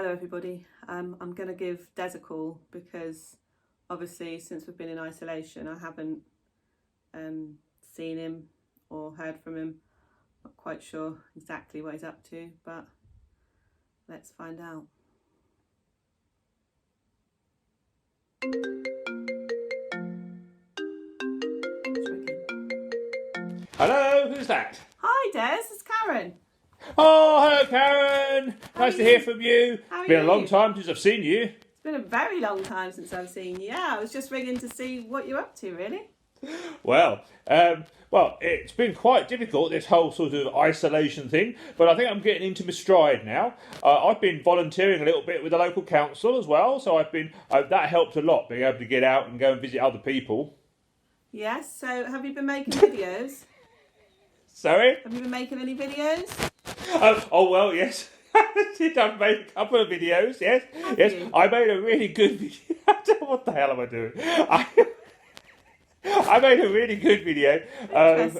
Hello everybody. I'm going to give Des a call because obviously since we've been in isolation I haven't seen him or heard from him. Not quite sure exactly what he's up to, but let's find out. Hello, who's that? Hi Des, it's Karen. Oh, hello Karen. Nice to hear from you. How are It's been you? a long time since I've seen you. It's been a very long time since I've seen you. Yeah, I was just ringing to see what you're up to, really. Well, it's been quite difficult, this whole sort of isolation thing, but I think I'm getting into my stride now. I've been volunteering a little bit with the local council as well, so that helped a lot, being able to get out and go and visit other people. Yes, so have you been making videos? Sorry? Have you been making any videos? Well, yes. I've made a couple of videos, yes. Have you? I made a really good video. What the hell am I doing? I made a really good video of...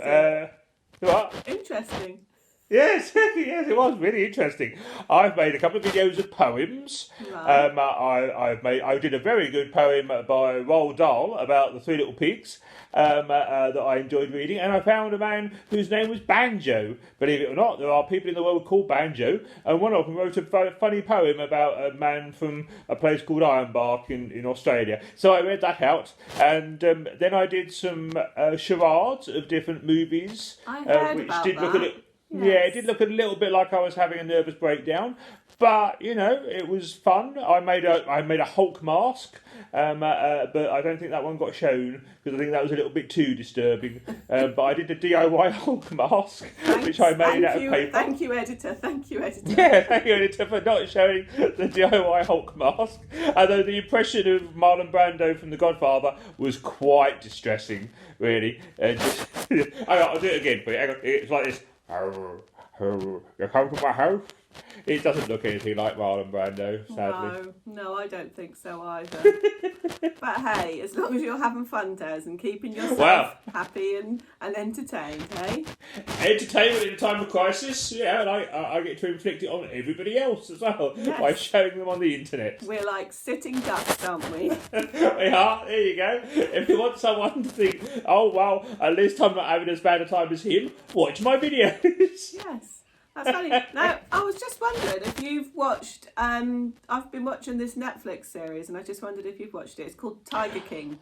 what? Interesting. Yes, yes, it was really interesting. I've made a couple of videos of poems. Right. I did a very good poem by Roald Dahl about the Three Little Pigs that I enjoyed reading, and I found a man whose name was Banjo. Believe it or not, there are people in the world called Banjo, and one of them wrote a funny poem about a man from a place called Ironbark in Australia. So I read that out, and then I did some charades of different movies, I heard which about did look that. at it. Yeah, it did look a little bit like I was having a nervous breakdown, but it was fun. I made a Hulk mask, but I don't think that one got shown because I think that was a little bit too disturbing. But I did a DIY Hulk mask, which I made out of paper. Thank you, editor. Yeah, thank you, editor, for not showing the DIY Hulk mask. Although the impression of Marlon Brando from The Godfather was quite distressing, really. I'll do it again for you. Hang on. It's like this. You come to my house? It doesn't look anything like Marlon Brando, sadly. No, I don't think so either. But hey, as long as you're having fun, Des, and keeping yourself happy and entertained, hey? Entertainment in a time of crisis, yeah, and I get to inflict it on everybody else as well by Yes. showing them on the internet. We're like sitting ducks, aren't we? We are, there you go. If you want someone to think, oh well, at least I'm not having as bad a time as him, watch my videos. Yes. That's funny. Now, I was just wondering if you've watched, I've been watching this Netflix series and I just wondered if you've watched it. It's called Tiger King.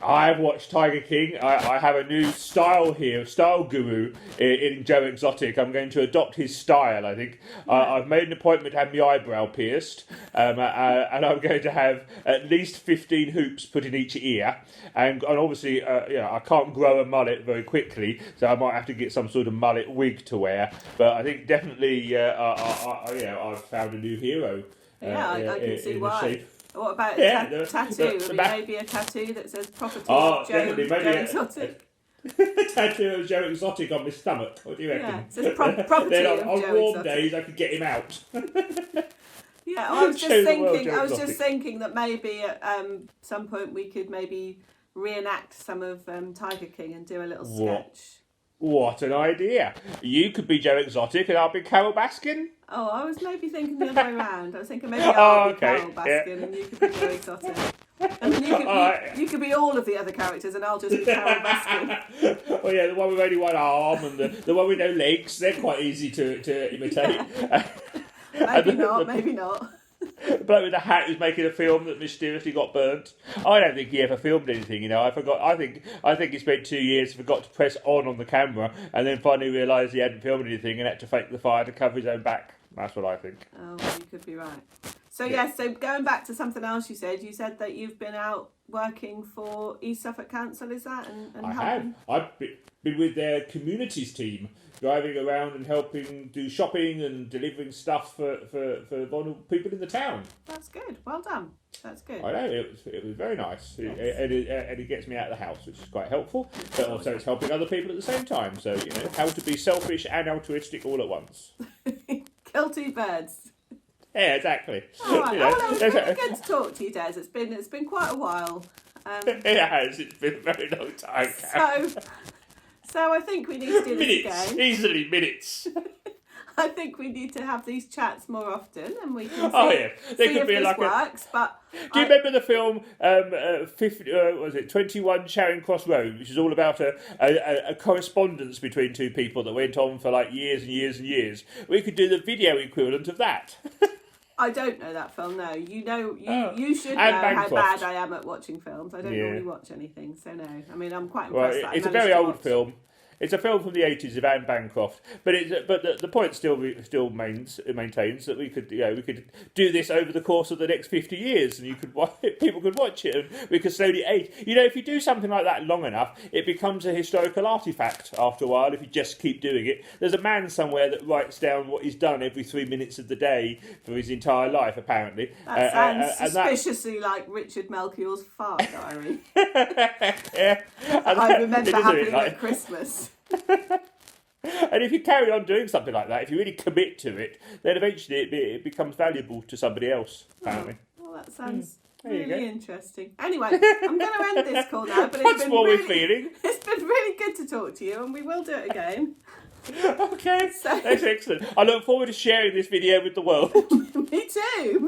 I've watched Tiger King. I have a new style guru in Joe Exotic. I'm going to adopt his style, I think. I've made an appointment to have my eyebrow pierced, and I'm going to have at least 15 hoops put in each ear. And obviously, I can't grow a mullet very quickly, so I might have to get some sort of mullet wig to wear. But I think definitely, I've found a new hero. I can see why. What about the tattoo? Maybe a tattoo that says property of Joe Exotic? Tattoo of Joe Exotic on my stomach. What do you reckon? Yeah, it says property Then of on Joe warm Exotic. days, I could get him out. Yeah, I was Show the world just Joe Exotic. thinking that maybe at some point we could maybe reenact some of Tiger King and do a little sketch. What an idea! You could be Joe Exotic and I'll be Carol Baskin. Oh, I was maybe thinking the other way around. I was thinking maybe I'll be Carol Baskin and you could be Joe Exotic. And then you could be all of the other characters and I'll just be Carol Baskin. Oh yeah, the one with only one arm and the one with no legs. They're quite easy to imitate. Maybe not. The bloke with the hat who's making a film that mysteriously got burnt. I don't think he ever filmed anything, I forgot. I think he spent 2 years, forgot to press on the camera, and then finally realised he hadn't filmed anything and had to fake the fire to cover his own back. That's what I think. Oh, well, you could be right. So so going back to something else you said that you've been out working for East Suffolk Council, is that? And I helping? have. I've been with their communities team, driving around and helping do shopping and delivering stuff for vulnerable people in the town. That's good. Well done. That's good. I know, it was very nice. Yes. And it gets me out of the house, which is quite helpful. But also it's helping other people at the same time. So, how to be selfish and altruistic all at once. Kill two birds. Yeah, exactly. All right. It's really good to talk to you, Des. It's been quite a while. It has. It's been a very long time. So I think we need to do this again. Easily minutes. I think we need to have these chats more often, and we can see, Oh yeah, there see could if be this like works. But Do you remember the film 21 Charing Cross Road, which is all about a correspondence between two people that went on for like years and years and years? We could do the video equivalent of that. I don't know that film. No, you should know And how Bancroft. bad I am at watching films. I don't Yeah. normally watch anything, so no. I mean, I'm quite Well, impressed. that I it's a managed very to old watch. film. It's a film from the 80s of Anne Bancroft, but the point still maintains that we could do this over the course of the next 50 years, and people could watch it, and we could slowly age. If you do something like that long enough, it becomes a historical artifact after a while. If you just keep doing it, there's a man somewhere that writes down what he's done every 3 minutes of the day for his entire life, apparently. That sounds suspiciously like Richard Melchior's fart diary. Yeah. I remember happening at Christmas. And if you carry on doing something like that, if you really commit to it, then eventually it becomes valuable to somebody else, apparently. Well, that sounds There you really go. interesting. Anyway, I'm going to end this call now, but That's what we're feeling. It's been really good to talk to you, and we will do it again. Okay, So- that's excellent. I look forward to sharing this video with the world. Me too.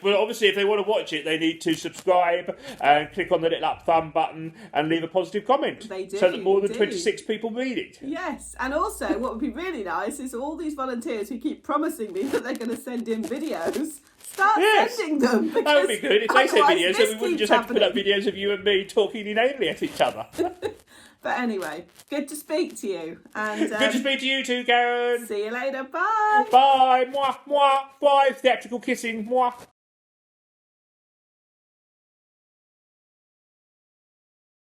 But obviously, if they want to watch it, they need to subscribe and click on the little up thumb button and leave a positive comment. They do, so that more than do. 26 people read it. Yes, and also what would be really nice is all these volunteers who keep promising me that they're going to send in videos, start Yes. sending them. That would be good. If they send otherwise videos, this then we wouldn't keeps just have to put up happening. videos of you and me talking inanely at each other. But anyway, good to speak to you. And Good to speak to you too, Karen. see you later. Bye. Bye. Mwah, mwah. Bye. Theatrical kissing. Mwah.